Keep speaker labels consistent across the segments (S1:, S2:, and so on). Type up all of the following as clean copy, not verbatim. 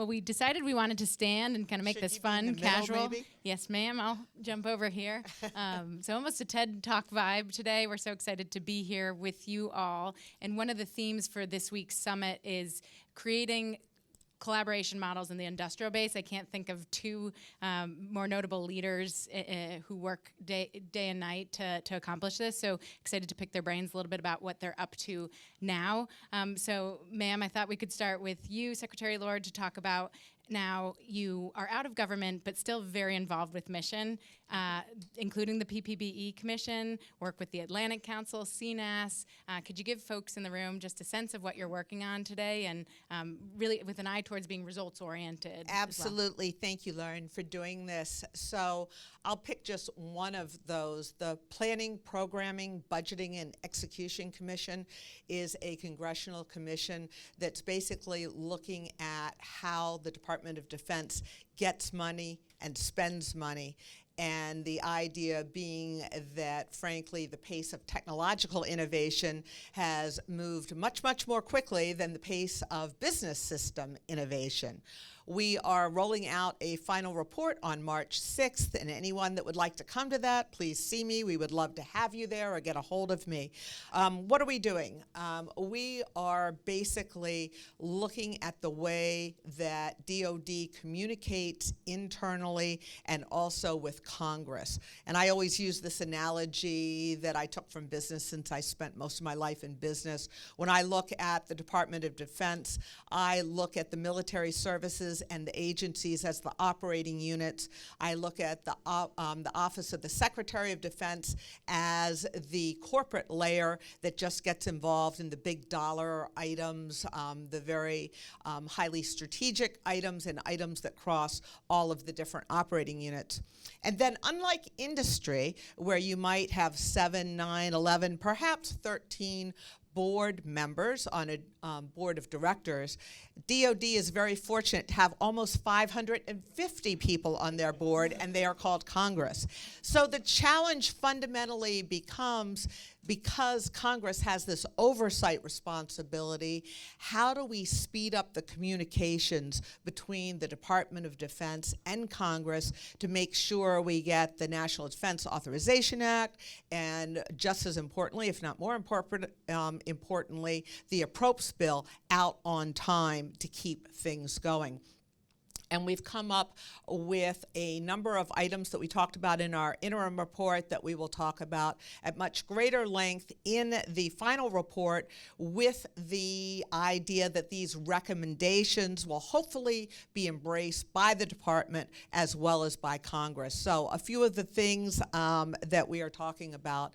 S1: Well, we decided we wanted to stand and kind of make
S2: Should
S1: this
S2: you be in
S1: fun,
S2: the middle,
S1: casual.
S2: maybe?
S1: Yes, ma'am. I'll jump over here. So almost a TED Talk vibe today. We're so excited to be here with you all. And one of the themes for this week's summit is creating collaboration models in the industrial base. I can't think of two more notable leaders who work day and night to accomplish this. So excited to pick their brains a little bit about what they're up to now. So, ma'am, I thought we could start with you, Secretary Lord, to talk about now you are out of government, but still very involved with mission, including the PPBE Commission, work with the Atlantic Council, CNAS. Could you give folks in the room just a sense of what you're working on today and really with an eye towards being results-oriented?
S2: Absolutely. Thank you, Lauren, for doing this. So I'll pick just one of those. The Planning, Programming, Budgeting, and Execution Commission is a congressional commission that's basically looking at how the Department of Defense gets money and spends money. And the idea being that, frankly, the pace of technological innovation has moved much, much more quickly than the pace of business system innovation. We are rolling out a final report on March 6th, and anyone that would like to come to that, please see me. We would love to have you there or get a hold of me. What are we doing? We are basically looking at the way that DoD communicates internally and also with Congress. And I always use this analogy that I took from business since I spent most of my life in business. When I look at the Department of Defense, I look at the military services and the agencies as the operating units. I look at the Office of the Secretary of Defense as the corporate layer that just gets involved in the big dollar items, the very highly strategic items and items that cross all of the different operating units. And then unlike industry, where you might have 7, 9, 11, perhaps 13 board members on a board of directors, DoD is very fortunate to have almost 550 people on their board, and they are called Congress. So the challenge fundamentally becomes, because Congress has this oversight responsibility, how do we speed up the communications between the Department of Defense and Congress to make sure we get the National Defense Authorization Act, and just as importantly, if not more importantly, the Appropriations Bill out on time to keep things going. And we've come up with a number of items that we talked about in our interim report that we will talk about at much greater length in the final report, with the idea that these recommendations will hopefully be embraced by the department as well as by Congress. So a few of the things that we are talking about.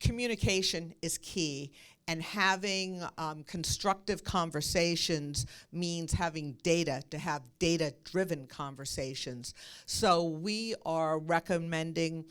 S2: Communication is key, and having constructive conversations means having data, to have data-driven conversations. So we are recommending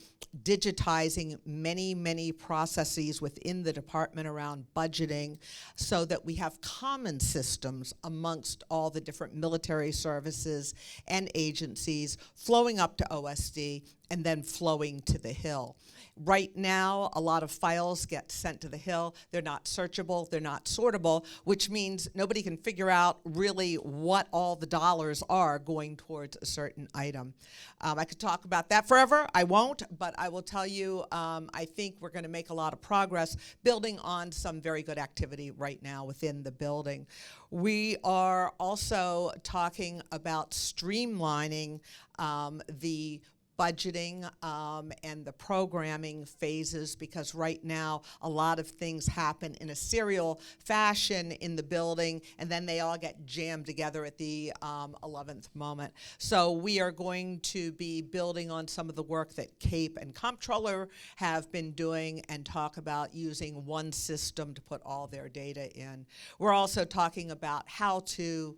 S2: digitizing many, many processes within the department around budgeting so that we have common systems amongst all the different military services and agencies flowing up to OSD and then flowing to the Hill. Right now, a lot of files get sent to the Hill. They're not searchable, they're not sortable, which means nobody can figure out really what all the dollars are going towards a certain item. I could talk about that forever. I won't, but I will tell you, I think we're going to make a lot of progress building on some very good activity right now within the building. We are also talking about streamlining the budgeting and the programming phases, because right now a lot of things happen in a serial fashion in the building, and then they all get jammed together at the 11th moment. So we are going to be building on some of the work that CAPE and Comptroller have been doing and talk about using one system to put all their data in. We're also talking about how to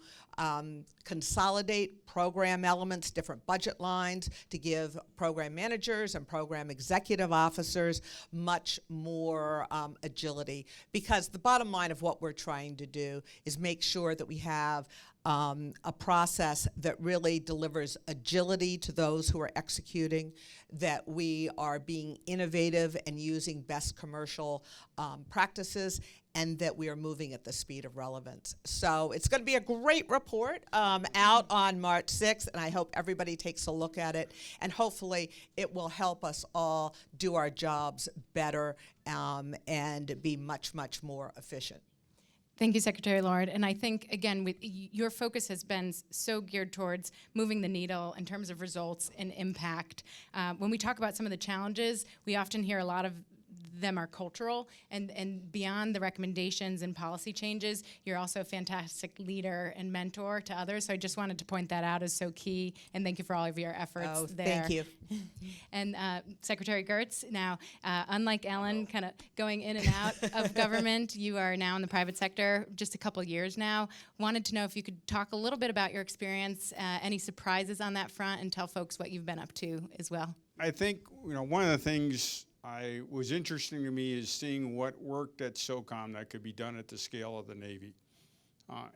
S2: consolidate program elements, different budget lines, to give program managers and program executive officers much more agility. Because the bottom line of what we're trying to do is make sure that we have a process that really delivers agility to those who are executing, that we are being innovative and using best commercial practices, and that we are moving at the speed of relevance. So it's going to be a great report out on March 6th, and I hope everybody takes a look at it, and hopefully it will help us all do our jobs better and be much, much more efficient.
S1: Thank you, Secretary Lauren. And I think, again, your focus has been so geared towards moving the needle in terms of results and impact. When we talk about some of the challenges, we often hear a lot of them are cultural, and beyond the recommendations and policy changes, you're also a fantastic leader and mentor to others. So I just wanted to point that out as so key, and thank you for all of your efforts there.
S2: Thank you.
S1: And Secretary Guerts, now, unlike Ellen, kind of going in and out of government, you are now in the private sector just a couple years now. Wanted to know if you could talk a little bit about your experience, any surprises on that front, and tell folks what you've been up to as well.
S3: I think, one of the things was interesting to me is seeing what worked at SOCOM that could be done at the scale of the Navy.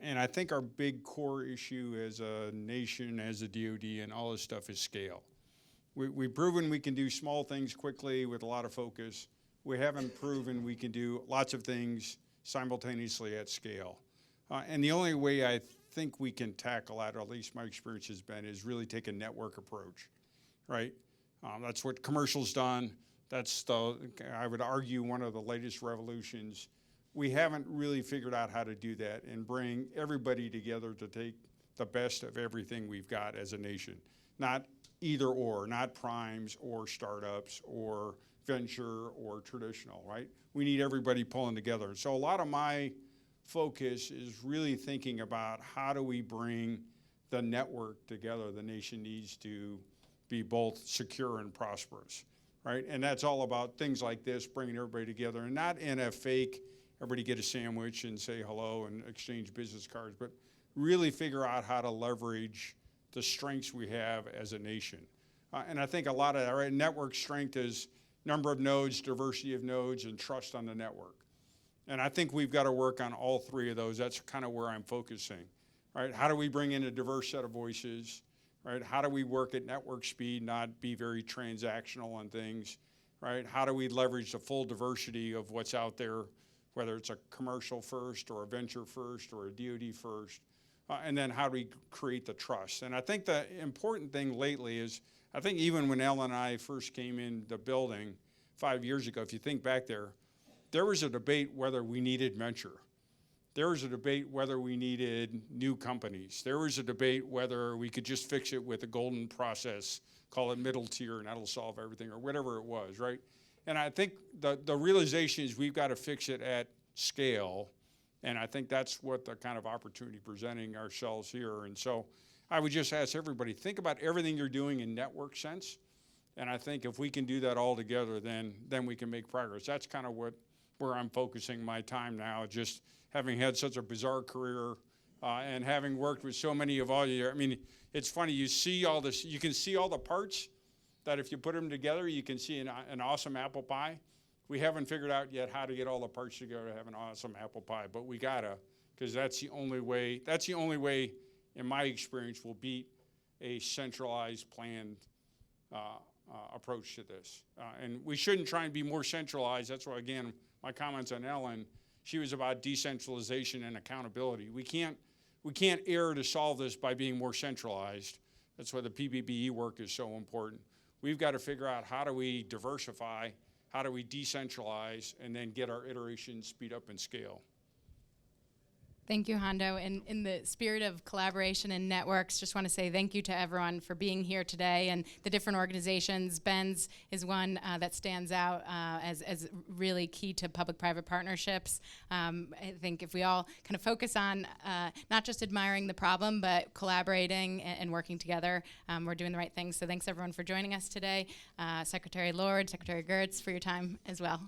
S3: And I think our big core issue as a nation, as a DOD, and all this stuff is scale. We've proven we can do small things quickly with a lot of focus. We haven't proven we can do lots of things simultaneously at scale. And the only way I think we can tackle that, or at least my experience has been, is really take a network approach, right? That's what commercial's done. That's I would argue, one of the latest revolutions. We haven't really figured out how to do that and bring everybody together to take the best of everything we've got as a nation. Not either or, not primes or startups or venture or traditional, right? We need everybody pulling together. So a lot of my focus is really thinking about how do we bring the network together the nation needs to be both secure and prosperous. Right? And that's all about things like this, bringing everybody together, and not in a fake, everybody get a sandwich and say hello and exchange business cards, but really figure out how to leverage the strengths we have as a nation. And I think a lot of that, right? Network strength is number of nodes, diversity of nodes, and trust on the network. And I think we've got to work on all three of those. That's kind of where I'm focusing, right? How do we bring in a diverse set of voices? Right? How do we work at network speed, not be very transactional on things, right? How do we leverage the full diversity of what's out there, whether it's a commercial first or a venture first or a DOD first, and then how do we create the trust? And I think the important thing lately is, I think even when Ellen and I first came in the building 5 years ago, if you think back there was a debate whether we needed venture. There was a debate whether we needed new companies. There was a debate whether we could just fix it with a golden process, call it middle tier, and that'll solve everything, or whatever it was, right? And I think the realization is we've got to fix it at scale, and I think that's what the kind of opportunity presenting ourselves here. And so I would just ask everybody, think about everything you're doing in network sense, and I think if we can do that all together, then we can make progress. That's kind of where I'm focusing my time now, just having had such a bizarre career and having worked with so many of all you. I mean, it's funny, you see all this, you can see all the parts that if you put them together, you can see an awesome apple pie. We haven't figured out yet how to get all the parts together to have an awesome apple pie, but we gotta, because that's the only way, in my experience, will beat a centralized, planned approach to this. And we shouldn't try and be more centralized. That's why, again, my comments on Ellen, she was about decentralization and accountability. We can't err to solve this by being more centralized. That's why the PBBE work is so important. We've got to figure out how do we diversify, how do we decentralize, and then get our iteration speed up and scale.
S1: Thank you, Hondo. And in the spirit of collaboration and networks, just want to say thank you to everyone for being here today and the different organizations. Ben's is one that stands out as really key to public-private partnerships. I think if we all kind of focus on not just admiring the problem, but collaborating and working together, we're doing the right things. So thanks, everyone, for joining us today. Secretary Lord, Secretary Guerts, for your time as well.